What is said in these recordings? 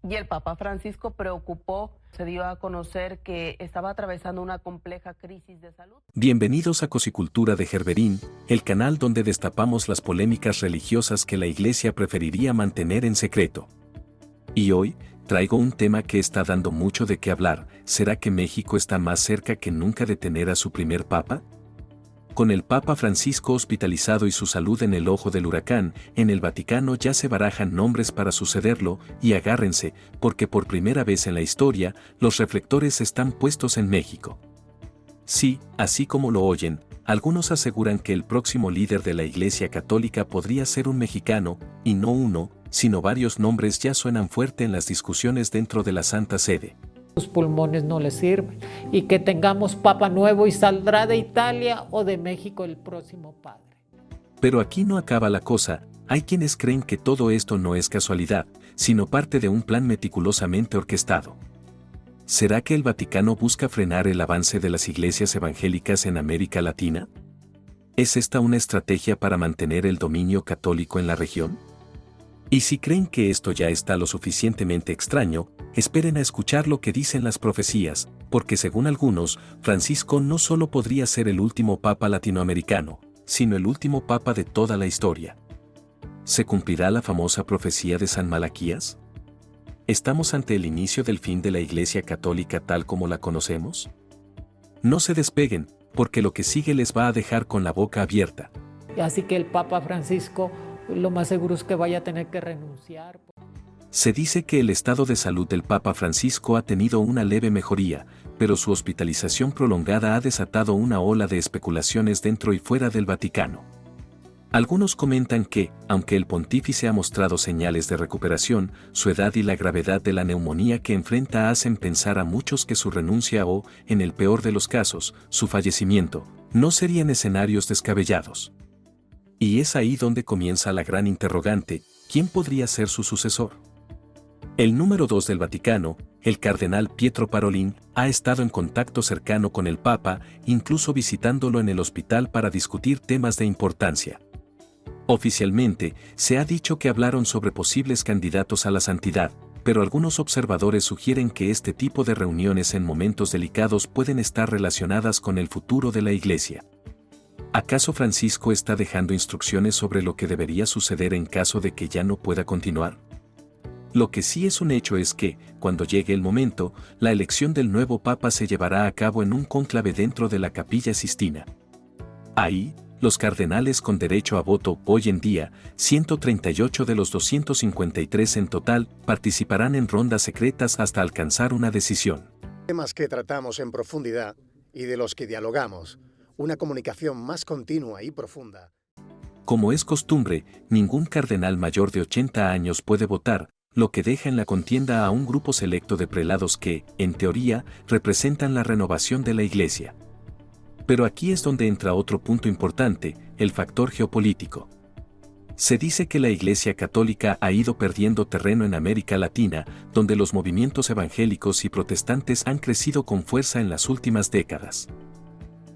Y el Papa Francisco se dio a conocer que estaba atravesando una compleja crisis de salud. Bienvenidos a Cosicultura de Gerberín, el canal donde destapamos las polémicas religiosas que la Iglesia preferiría mantener en secreto. Y hoy, traigo un tema que está dando mucho de qué hablar. ¿Será que México está más cerca que nunca de tener a su primer Papa? Con el Papa Francisco hospitalizado y su salud en el ojo del huracán, en el Vaticano ya se barajan nombres para sucederlo, y agárrense, porque por primera vez en la historia, los reflectores están puestos en México. Sí, así como lo oyen, algunos aseguran que el próximo líder de la Iglesia Católica podría ser un mexicano, y no uno, sino varios nombres ya suenan fuerte en las discusiones dentro de la Santa Sede. Sus pulmones no le sirven, y que tengamos Papa nuevo y saldrá de Italia o de México el próximo Padre. Pero aquí no acaba la cosa. Hay quienes creen que todo esto no es casualidad, sino parte de un plan meticulosamente orquestado. ¿Será que el Vaticano busca frenar el avance de las iglesias evangélicas en América Latina? ¿Es esta una estrategia para mantener el dominio católico en la región? Y si creen que esto ya está lo suficientemente extraño, esperen a escuchar lo que dicen las profecías, porque según algunos, Francisco no solo podría ser el último papa latinoamericano, sino el último papa de toda la historia. ¿Se cumplirá la famosa profecía de San Malaquías? ¿Estamos ante el inicio del fin de la Iglesia Católica tal como la conocemos? No se despeguen, porque lo que sigue les va a dejar con la boca abierta. Así que el Papa Francisco lo más seguro es que vaya a tener que renunciar. Se dice que el estado de salud del Papa Francisco ha tenido una leve mejoría, pero su hospitalización prolongada ha desatado una ola de especulaciones dentro y fuera del Vaticano. Algunos comentan que, aunque el pontífice ha mostrado señales de recuperación, su edad y la gravedad de la neumonía que enfrenta hacen pensar a muchos que su renuncia o, en el peor de los casos, su fallecimiento, no serían escenarios descabellados. Y es ahí donde comienza la gran interrogante: ¿quién podría ser su sucesor? El número 2 del Vaticano, el cardenal Pietro Parolin, ha estado en contacto cercano con el Papa, incluso visitándolo en el hospital para discutir temas de importancia. Oficialmente, se ha dicho que hablaron sobre posibles candidatos a la santidad, pero algunos observadores sugieren que este tipo de reuniones en momentos delicados pueden estar relacionadas con el futuro de la Iglesia. ¿Acaso Francisco está dejando instrucciones sobre lo que debería suceder en caso de que ya no pueda continuar? Lo que sí es un hecho es que, cuando llegue el momento, la elección del nuevo Papa se llevará a cabo en un cónclave dentro de la Capilla Sistina. Ahí, los cardenales con derecho a voto, hoy en día, 138 de los 253 en total, participarán en rondas secretas hasta alcanzar una decisión. Temas que tratamos en profundidad y de los que dialogamos, una comunicación más continua y profunda. Como es costumbre, ningún cardenal mayor de 80 años puede votar, lo que deja en la contienda a un grupo selecto de prelados que, en teoría, representan la renovación de la Iglesia. Pero aquí es donde entra otro punto importante, el factor geopolítico. Se dice que la Iglesia Católica ha ido perdiendo terreno en América Latina, donde los movimientos evangélicos y protestantes han crecido con fuerza en las últimas décadas.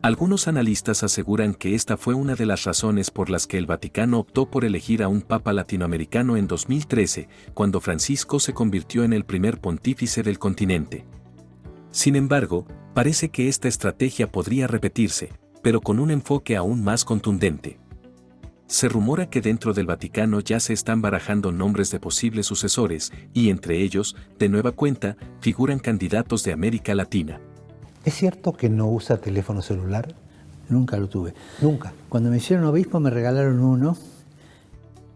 Algunos analistas aseguran que esta fue una de las razones por las que el Vaticano optó por elegir a un papa latinoamericano en 2013, cuando Francisco se convirtió en el primer pontífice del continente. Sin embargo, parece que esta estrategia podría repetirse, pero con un enfoque aún más contundente. Se rumora que dentro del Vaticano ya se están barajando nombres de posibles sucesores, y entre ellos, de nueva cuenta, figuran candidatos de América Latina. ¿Es cierto que no usa teléfono celular? Nunca lo tuve. Nunca. Cuando me hicieron obispo me regalaron uno.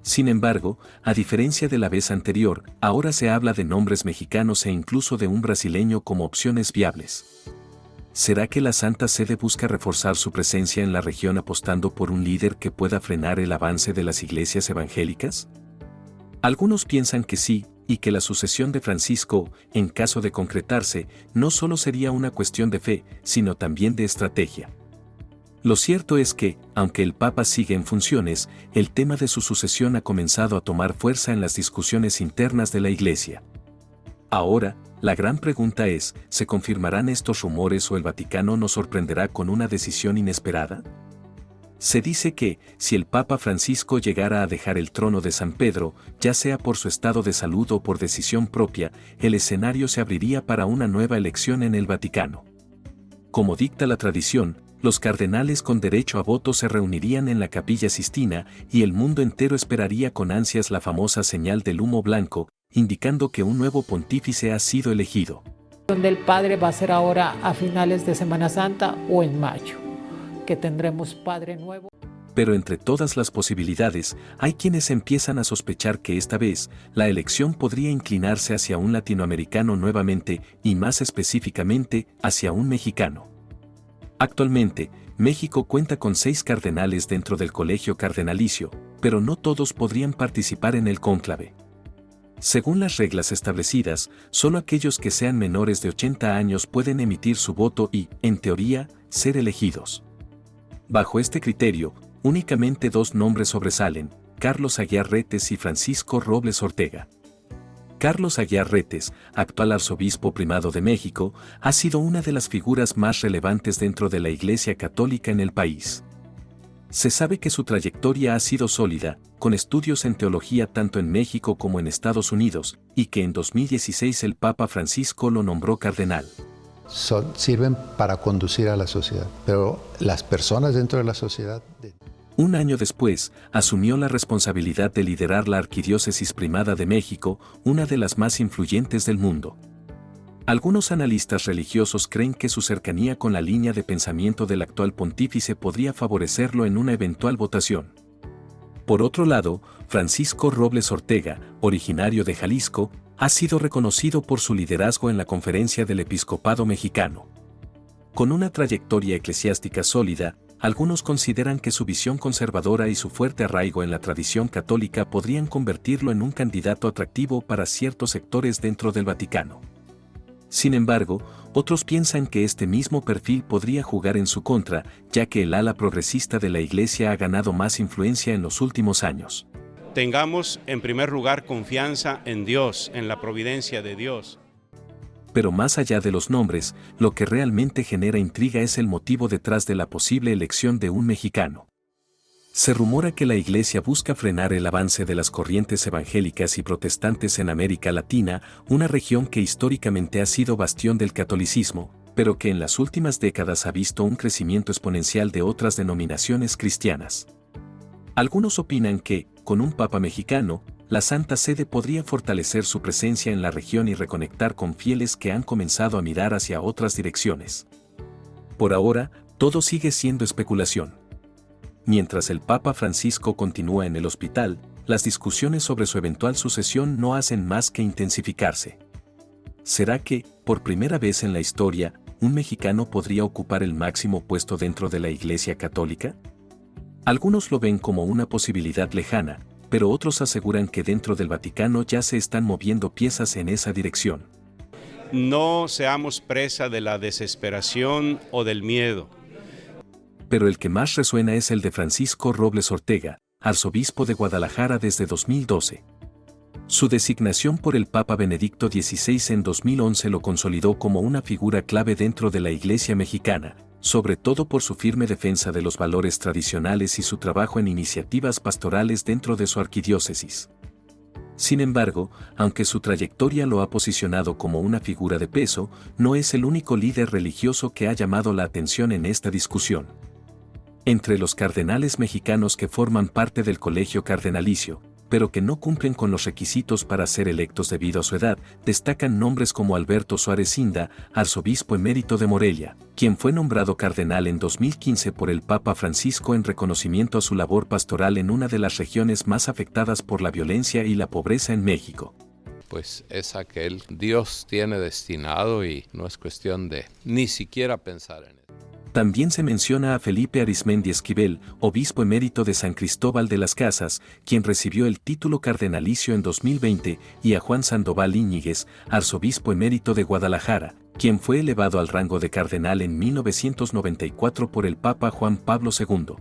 Sin embargo, a diferencia de la vez anterior, ahora se habla de nombres mexicanos e incluso de un brasileño como opciones viables. ¿Será que la Santa Sede busca reforzar su presencia en la región apostando por un líder que pueda frenar el avance de las iglesias evangélicas? Algunos piensan que sí, y que la sucesión de Francisco, en caso de concretarse, no solo sería una cuestión de fe, sino también de estrategia. Lo cierto es que, aunque el Papa sigue en funciones, el tema de su sucesión ha comenzado a tomar fuerza en las discusiones internas de la Iglesia. Ahora, la gran pregunta es, ¿se confirmarán estos rumores o el Vaticano nos sorprenderá con una decisión inesperada? Se dice que, si el Papa Francisco llegara a dejar el trono de San Pedro, ya sea por su estado de salud o por decisión propia, el escenario se abriría para una nueva elección en el Vaticano. Como dicta la tradición, los cardenales con derecho a voto se reunirían en la Capilla Sistina y el mundo entero esperaría con ansias la famosa señal del humo blanco, indicando que un nuevo pontífice ha sido elegido. Del Padre va a ser ahora a finales de Semana Santa o en mayo, que tendremos Padre nuevo. Pero entre todas las posibilidades, hay quienes empiezan a sospechar que esta vez, la elección podría inclinarse hacia un latinoamericano nuevamente y más específicamente, hacia un mexicano. Actualmente, México cuenta con 6 cardenales dentro del colegio cardenalicio, pero no todos podrían participar en el cónclave. Según las reglas establecidas, solo aquellos que sean menores de 80 años pueden emitir su voto y, en teoría, ser elegidos. Bajo este criterio, únicamente 2 nombres sobresalen, Carlos Aguiar Retes y Francisco Robles Ortega. Carlos Aguiar Retes, actual arzobispo primado de México, ha sido una de las figuras más relevantes dentro de la Iglesia Católica en el país. Se sabe que su trayectoria ha sido sólida, con estudios en teología tanto en México como en Estados Unidos, y que en 2016 el Papa Francisco lo nombró cardenal. Sirven para conducir a la sociedad, pero las personas dentro de la sociedad... Un año después, asumió la responsabilidad de liderar la Arquidiócesis Primada de México, una de las más influyentes del mundo. Algunos analistas religiosos creen que su cercanía con la línea de pensamiento del actual pontífice podría favorecerlo en una eventual votación. Por otro lado, Francisco Robles Ortega, originario de Jalisco, ha sido reconocido por su liderazgo en la Conferencia del Episcopado Mexicano. Con una trayectoria eclesiástica sólida, algunos consideran que su visión conservadora y su fuerte arraigo en la tradición católica podrían convertirlo en un candidato atractivo para ciertos sectores dentro del Vaticano. Sin embargo, otros piensan que este mismo perfil podría jugar en su contra, ya que el ala progresista de la Iglesia ha ganado más influencia en los últimos años. Tengamos en primer lugar confianza en Dios, en la providencia de Dios. Pero más allá de los nombres, lo que realmente genera intriga es el motivo detrás de la posible elección de un mexicano. Se rumora que la Iglesia busca frenar el avance de las corrientes evangélicas y protestantes en América Latina, una región que históricamente ha sido bastión del catolicismo, pero que en las últimas décadas ha visto un crecimiento exponencial de otras denominaciones cristianas. Algunos opinan que, con un Papa mexicano, la Santa Sede podría fortalecer su presencia en la región y reconectar con fieles que han comenzado a mirar hacia otras direcciones. Por ahora, todo sigue siendo especulación. Mientras el Papa Francisco continúa en el hospital, las discusiones sobre su eventual sucesión no hacen más que intensificarse. ¿Será que, por primera vez en la historia, un mexicano podría ocupar el máximo puesto dentro de la Iglesia Católica? Algunos lo ven como una posibilidad lejana, pero otros aseguran que dentro del Vaticano ya se están moviendo piezas en esa dirección. No seamos presa de la desesperación o del miedo. Pero el que más resuena es el de Francisco Robles Ortega, arzobispo de Guadalajara desde 2012. Su designación por el Papa Benedicto XVI en 2011 lo consolidó como una figura clave dentro de la Iglesia mexicana, sobre todo por su firme defensa de los valores tradicionales y su trabajo en iniciativas pastorales dentro de su arquidiócesis. Sin embargo, aunque su trayectoria lo ha posicionado como una figura de peso, no es el único líder religioso que ha llamado la atención en esta discusión. Entre los cardenales mexicanos que forman parte del colegio cardenalicio, pero que no cumplen con los requisitos para ser electos debido a su edad, destacan nombres como Alberto Suárez Inda, arzobispo emérito de Morelia, quien fue nombrado cardenal en 2015 por el Papa Francisco en reconocimiento a su labor pastoral en una de las regiones más afectadas por la violencia y la pobreza en México. Pues es aquel Dios tiene destinado y no es cuestión de ni siquiera pensar en él. También se menciona a Felipe Arismendi Esquivel, obispo emérito de San Cristóbal de las Casas, quien recibió el título cardenalicio en 2020, y a Juan Sandoval Íñiguez, arzobispo emérito de Guadalajara, quien fue elevado al rango de cardenal en 1994 por el Papa Juan Pablo II.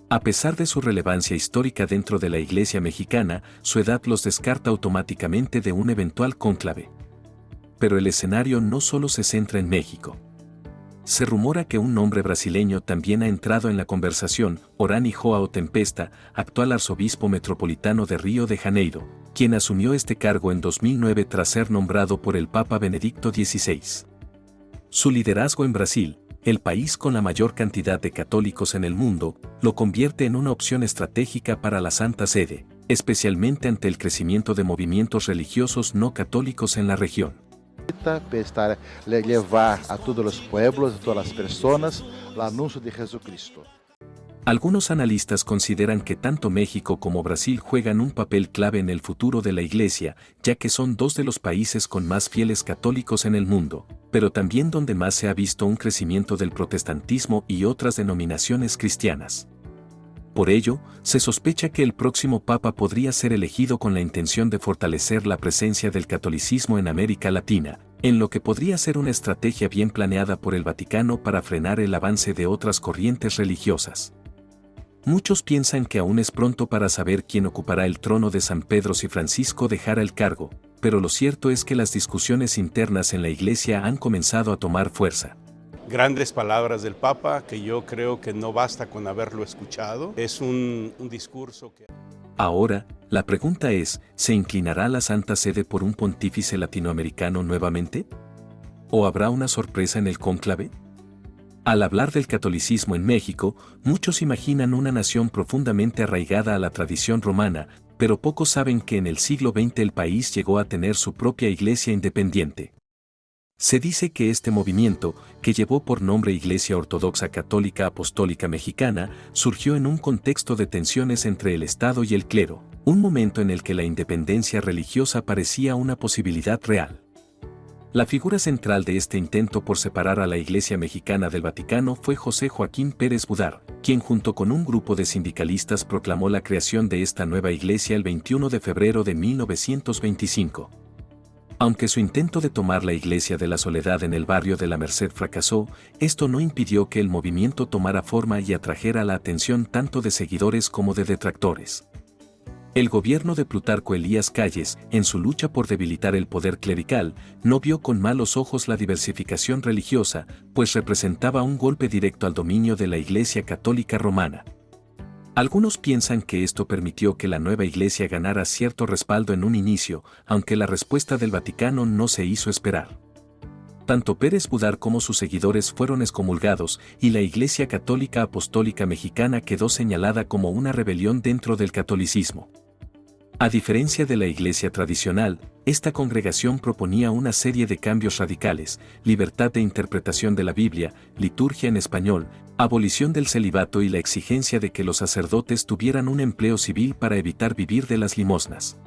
A pesar de su relevancia histórica dentro de la Iglesia mexicana, su edad los descarta automáticamente de un eventual cónclave. Pero el escenario no solo se centra en México. Se rumora que un nombre brasileño también ha entrado en la conversación, Orani Joao Tempesta, actual arzobispo metropolitano de Río de Janeiro, quien asumió este cargo en 2009 tras ser nombrado por el Papa Benedicto XVI. Su liderazgo en Brasil, el país con la mayor cantidad de católicos en el mundo, lo convierte en una opción estratégica para la Santa Sede, especialmente ante el crecimiento de movimientos religiosos no católicos en la región. Para llevar a todos los pueblos, a todas las personas, el anuncio de Jesucristo. Algunos analistas consideran que tanto México como Brasil juegan un papel clave en el futuro de la Iglesia, ya que son dos de los países con más fieles católicos en el mundo, pero también donde más se ha visto un crecimiento del protestantismo y otras denominaciones cristianas. Por ello, se sospecha que el próximo Papa podría ser elegido con la intención de fortalecer la presencia del catolicismo en América Latina, en lo que podría ser una estrategia bien planeada por el Vaticano para frenar el avance de otras corrientes religiosas. Muchos piensan que aún es pronto para saber quién ocupará el trono de San Pedro si Francisco dejara el cargo, pero lo cierto es que las discusiones internas en la Iglesia han comenzado a tomar fuerza. Grandes palabras del Papa, que yo creo que no basta con haberlo escuchado. Es un discurso que... Ahora, la pregunta es, ¿se inclinará la Santa Sede por un pontífice latinoamericano nuevamente? ¿O habrá una sorpresa en el cónclave? Al hablar del catolicismo en México, muchos imaginan una nación profundamente arraigada a la tradición romana, pero pocos saben que en el siglo XX el país llegó a tener su propia iglesia independiente. Se dice que este movimiento, que llevó por nombre Iglesia Ortodoxa Católica Apostólica Mexicana, surgió en un contexto de tensiones entre el Estado y el clero, un momento en el que la independencia religiosa parecía una posibilidad real. La figura central de este intento por separar a la Iglesia mexicana del Vaticano fue José Joaquín Pérez Budar, quien junto con un grupo de sindicalistas proclamó la creación de esta nueva iglesia el 21 de febrero de 1925. Aunque su intento de tomar la Iglesia de la Soledad en el barrio de la Merced fracasó, esto no impidió que el movimiento tomara forma y atrajera la atención tanto de seguidores como de detractores. El gobierno de Plutarco Elías Calles, en su lucha por debilitar el poder clerical, no vio con malos ojos la diversificación religiosa, pues representaba un golpe directo al dominio de la Iglesia Católica Romana. Algunos piensan que esto permitió que la nueva iglesia ganara cierto respaldo en un inicio, aunque la respuesta del Vaticano no se hizo esperar. Tanto Pérez Budar como sus seguidores fueron excomulgados y la Iglesia Católica Apostólica Mexicana quedó señalada como una rebelión dentro del catolicismo. A diferencia de la iglesia tradicional, esta congregación proponía una serie de cambios radicales: libertad de interpretación de la Biblia, liturgia en español, abolición del celibato y la exigencia de que los sacerdotes tuvieran un empleo civil para evitar vivir de las limosnas.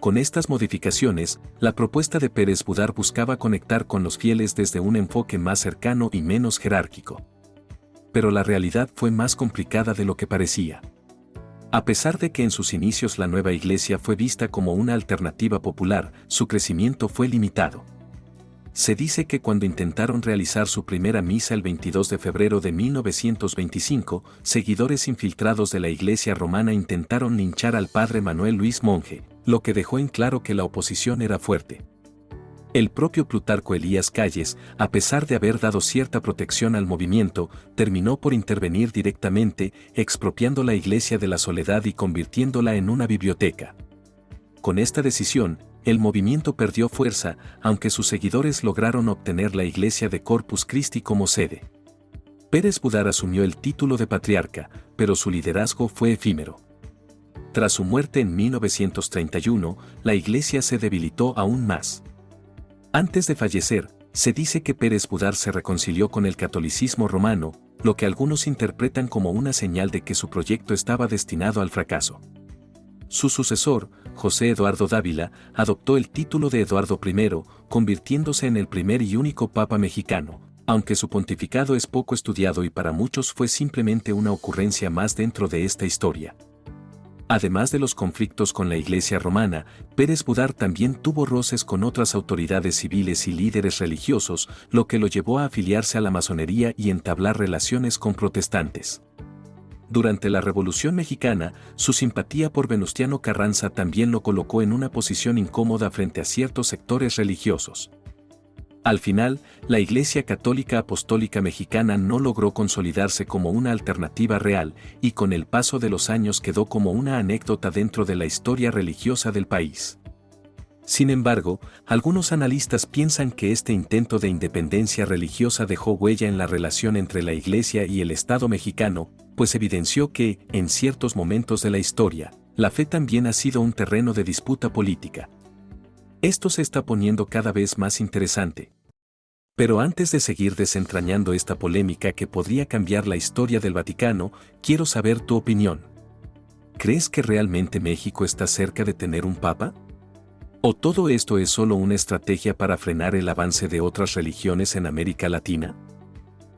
Con estas modificaciones, la propuesta de Pérez Budar buscaba conectar con los fieles desde un enfoque más cercano y menos jerárquico. Pero la realidad fue más complicada de lo que parecía. A pesar de que en sus inicios la nueva iglesia fue vista como una alternativa popular, su crecimiento fue limitado. Se dice que cuando intentaron realizar su primera misa el 22 de febrero de 1925, seguidores infiltrados de la Iglesia romana intentaron linchar al padre Manuel Luis Monje, lo que dejó en claro que la oposición era fuerte. El propio Plutarco Elías Calles, a pesar de haber dado cierta protección al movimiento, terminó por intervenir directamente, expropiando la Iglesia de la Soledad y convirtiéndola en una biblioteca. Con esta decisión, el movimiento perdió fuerza, aunque sus seguidores lograron obtener la Iglesia de Corpus Christi como sede. Pérez Budar asumió el título de patriarca, pero su liderazgo fue efímero. Tras su muerte en 1931, la Iglesia se debilitó aún más. Antes de fallecer, se dice que Pérez Budar se reconcilió con el catolicismo romano, lo que algunos interpretan como una señal de que su proyecto estaba destinado al fracaso. Su sucesor, José Eduardo Dávila, adoptó el título de Eduardo I, convirtiéndose en el primer y único papa mexicano, aunque su pontificado es poco estudiado y para muchos fue simplemente una ocurrencia más dentro de esta historia. Además de los conflictos con la Iglesia romana, Pérez Budar también tuvo roces con otras autoridades civiles y líderes religiosos, lo que lo llevó a afiliarse a la masonería y entablar relaciones con protestantes. Durante la Revolución Mexicana, su simpatía por Venustiano Carranza también lo colocó en una posición incómoda frente a ciertos sectores religiosos. Al final, la Iglesia Católica Apostólica Mexicana no logró consolidarse como una alternativa real y con el paso de los años quedó como una anécdota dentro de la historia religiosa del país. Sin embargo, algunos analistas piensan que este intento de independencia religiosa dejó huella en la relación entre la Iglesia y el Estado mexicano, pues evidenció que, en ciertos momentos de la historia, la fe también ha sido un terreno de disputa política. Esto se está poniendo cada vez más interesante. Pero antes de seguir desentrañando esta polémica que podría cambiar la historia del Vaticano, quiero saber tu opinión. ¿Crees que realmente México está cerca de tener un papa? ¿O todo esto es solo una estrategia para frenar el avance de otras religiones en América Latina?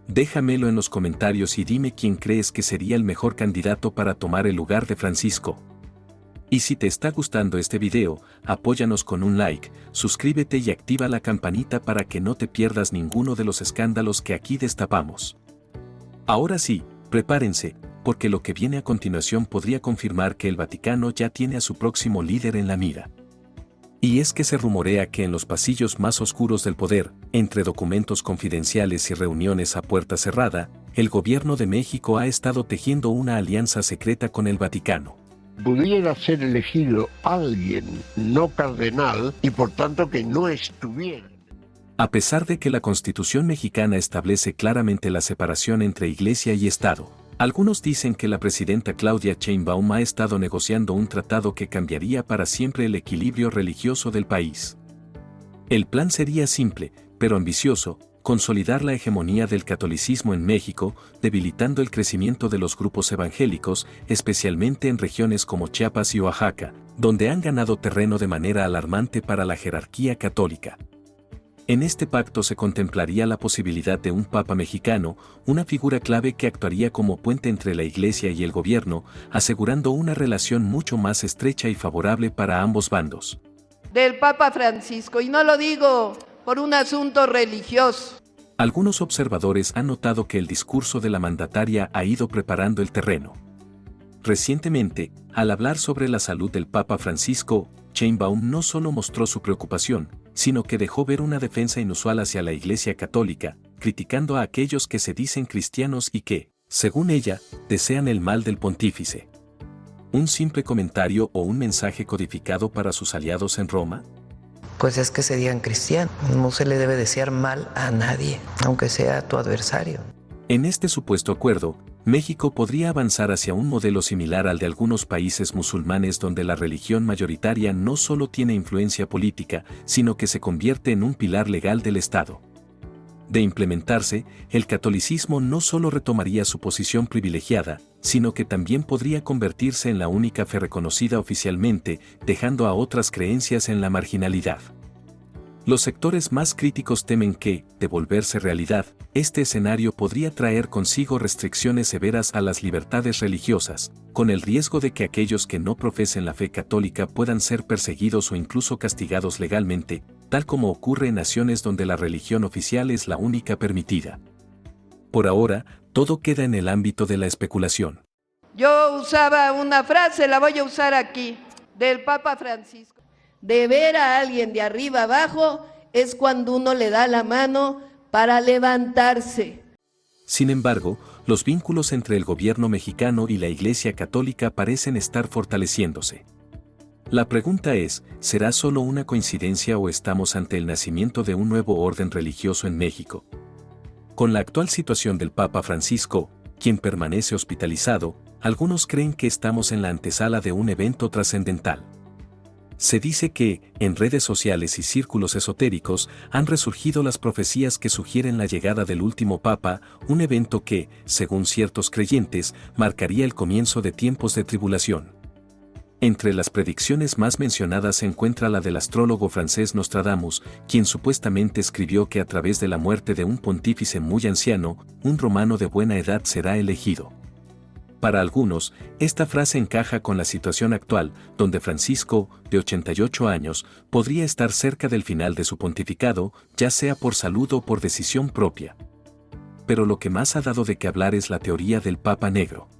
Déjamelo en los comentarios y dime quién crees que sería el mejor candidato para tomar el lugar de Francisco. Y si te está gustando este video, apóyanos con un like, suscríbete y activa la campanita para que no te pierdas ninguno de los escándalos que aquí destapamos. Ahora sí, prepárense, porque lo que viene a continuación podría confirmar que el Vaticano ya tiene a su próximo líder en la mira. Y es que se rumorea que en los pasillos más oscuros del poder, entre documentos confidenciales y reuniones a puerta cerrada, el gobierno de México ha estado tejiendo una alianza secreta con el Vaticano. Pudiera ser elegido alguien no cardenal y por tanto que no estuviera. A pesar de que la Constitución mexicana establece claramente la separación entre Iglesia y Estado, algunos dicen que la presidenta Claudia Sheinbaum ha estado negociando un tratado que cambiaría para siempre el equilibrio religioso del país. El plan sería simple, pero ambicioso: consolidar la hegemonía del catolicismo en México, debilitando el crecimiento de los grupos evangélicos, especialmente en regiones como Chiapas y Oaxaca, donde han ganado terreno de manera alarmante para la jerarquía católica. En este pacto se contemplaría la posibilidad de un papa mexicano, una figura clave que actuaría como puente entre la Iglesia y el gobierno, asegurando una relación mucho más estrecha y favorable para ambos bandos. Del Papa Francisco, y no lo digo por un asunto religioso. Algunos observadores han notado que el discurso de la mandataria ha ido preparando el terreno. Recientemente, al hablar sobre la salud del Papa Francisco, Sheinbaum no solo mostró su preocupación, sino que dejó ver una defensa inusual hacia la Iglesia Católica, criticando a aquellos que se dicen cristianos y que, según ella, desean el mal del pontífice. ¿Un simple comentario o un mensaje codificado para sus aliados en Roma? Pues es que se digan cristianos. No se le debe desear mal a nadie, aunque sea tu adversario. En este supuesto acuerdo, México podría avanzar hacia un modelo similar al de algunos países musulmanes donde la religión mayoritaria no solo tiene influencia política, sino que se convierte en un pilar legal del Estado. De implementarse, el catolicismo no solo retomaría su posición privilegiada, sino que también podría convertirse en la única fe reconocida oficialmente, dejando a otras creencias en la marginalidad. Los sectores más críticos temen que, de volverse realidad, este escenario podría traer consigo restricciones severas a las libertades religiosas, con el riesgo de que aquellos que no profesen la fe católica puedan ser perseguidos o incluso castigados legalmente, tal como ocurre en naciones donde la religión oficial es la única permitida. Por ahora, todo queda en el ámbito de la especulación. Yo usaba una frase, la voy a usar aquí, del Papa Francisco. De ver a alguien de arriba abajo es cuando uno le da la mano para levantarse. Sin embargo, los vínculos entre el gobierno mexicano y la Iglesia Católica parecen estar fortaleciéndose. La pregunta es, ¿será solo una coincidencia o estamos ante el nacimiento de un nuevo orden religioso en México? Con la actual situación del Papa Francisco, quien permanece hospitalizado, algunos creen que estamos en la antesala de un evento trascendental. Se dice que, en redes sociales y círculos esotéricos, han resurgido las profecías que sugieren la llegada del último Papa, un evento que, según ciertos creyentes, marcaría el comienzo de tiempos de tribulación. Entre las predicciones más mencionadas se encuentra la del astrólogo francés Nostradamus, quien supuestamente escribió que a través de la muerte de un pontífice muy anciano, un romano de buena edad será elegido. Para algunos, esta frase encaja con la situación actual, donde Francisco, de 88 años, podría estar cerca del final de su pontificado, ya sea por salud o por decisión propia. Pero lo que más ha dado de qué hablar es la teoría del Papa Negro.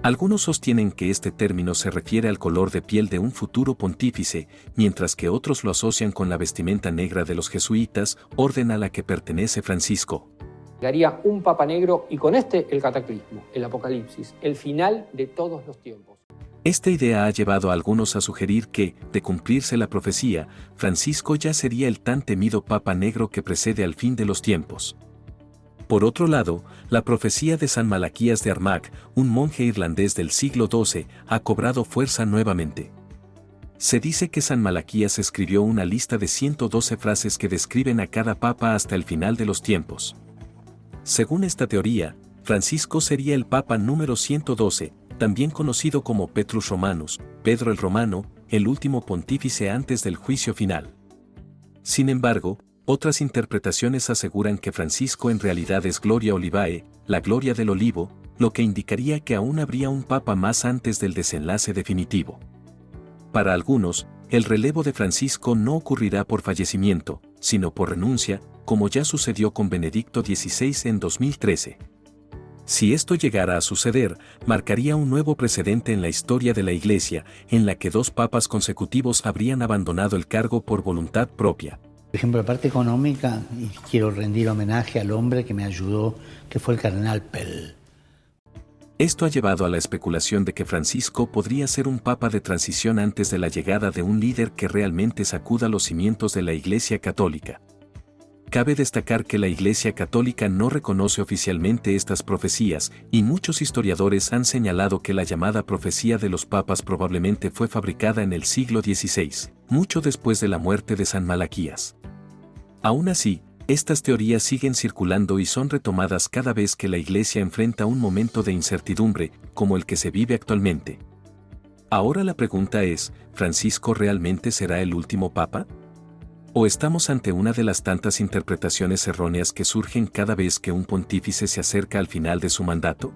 Algunos sostienen que este término se refiere al color de piel de un futuro pontífice, mientras que otros lo asocian con la vestimenta negra de los jesuitas, orden a la que pertenece Francisco. Llegaría un Papa negro y con este el cataclismo, el apocalipsis, el final de todos los tiempos. Esta idea ha llevado a algunos a sugerir que, de cumplirse la profecía, Francisco ya sería el tan temido Papa negro que precede al fin de los tiempos. Por otro lado, la profecía de San Malaquías de Armagh, un monje irlandés del siglo XII, ha cobrado fuerza nuevamente. Se dice que San Malaquías escribió una lista de 112 frases que describen a cada papa hasta el final de los tiempos. Según esta teoría, Francisco sería el papa número 112, también conocido como Petrus Romanus, Pedro el Romano, el último pontífice antes del juicio final. Sin embargo, otras interpretaciones aseguran que Francisco en realidad es Gloria Olivae, la gloria del olivo, lo que indicaría que aún habría un papa más antes del desenlace definitivo. Para algunos, el relevo de Francisco no ocurrirá por fallecimiento, sino por renuncia, como ya sucedió con Benedicto XVI en 2013. Si esto llegara a suceder, marcaría un nuevo precedente en la historia de la Iglesia, en la que 2 papas consecutivos habrían abandonado el cargo por voluntad propia. Por ejemplo, la parte económica, y quiero rendir homenaje al hombre que me ayudó, que fue el cardenal Pell. Esto ha llevado a la especulación de que Francisco podría ser un papa de transición antes de la llegada de un líder que realmente sacuda los cimientos de la Iglesia Católica. Cabe destacar que la Iglesia Católica no reconoce oficialmente estas profecías, y muchos historiadores han señalado que la llamada profecía de los papas probablemente fue fabricada en el siglo XVI, mucho después de la muerte de San Malaquías. Aún así, estas teorías siguen circulando y son retomadas cada vez que la Iglesia enfrenta un momento de incertidumbre, como el que se vive actualmente. Ahora la pregunta es, ¿Francisco realmente será el último papa? ¿O estamos ante una de las tantas interpretaciones erróneas que surgen cada vez que un pontífice se acerca al final de su mandato?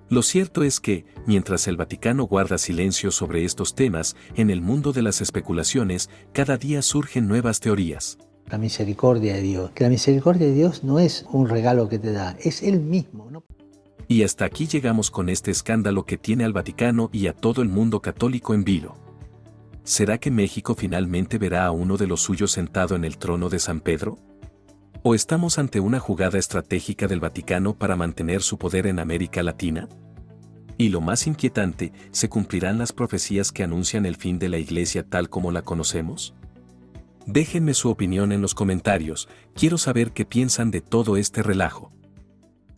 Lo cierto es que, mientras el Vaticano guarda silencio sobre estos temas, en el mundo de las especulaciones, cada día surgen nuevas teorías. La misericordia de Dios. Que la misericordia de Dios no es un regalo que te da, es Él mismo, ¿no? Y hasta aquí llegamos con este escándalo que tiene al Vaticano y a todo el mundo católico en vilo. ¿Será que México finalmente verá a uno de los suyos sentado en el trono de San Pedro? ¿O estamos ante una jugada estratégica del Vaticano para mantener su poder en América Latina? Y lo más inquietante, ¿se cumplirán las profecías que anuncian el fin de la Iglesia tal como la conocemos? Déjenme su opinión en los comentarios, quiero saber qué piensan de todo este relajo.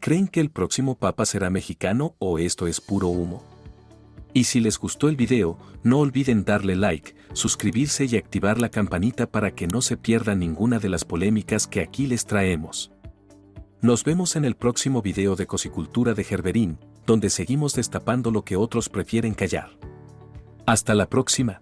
¿Creen que el próximo papa será mexicano o esto es puro humo? Y si les gustó el video, no olviden darle like, suscribirse y activar la campanita para que no se pierdan ninguna de las polémicas que aquí les traemos. Nos vemos en el próximo video de Cosicultura de Gerberín, donde seguimos destapando lo que otros prefieren callar. Hasta la próxima.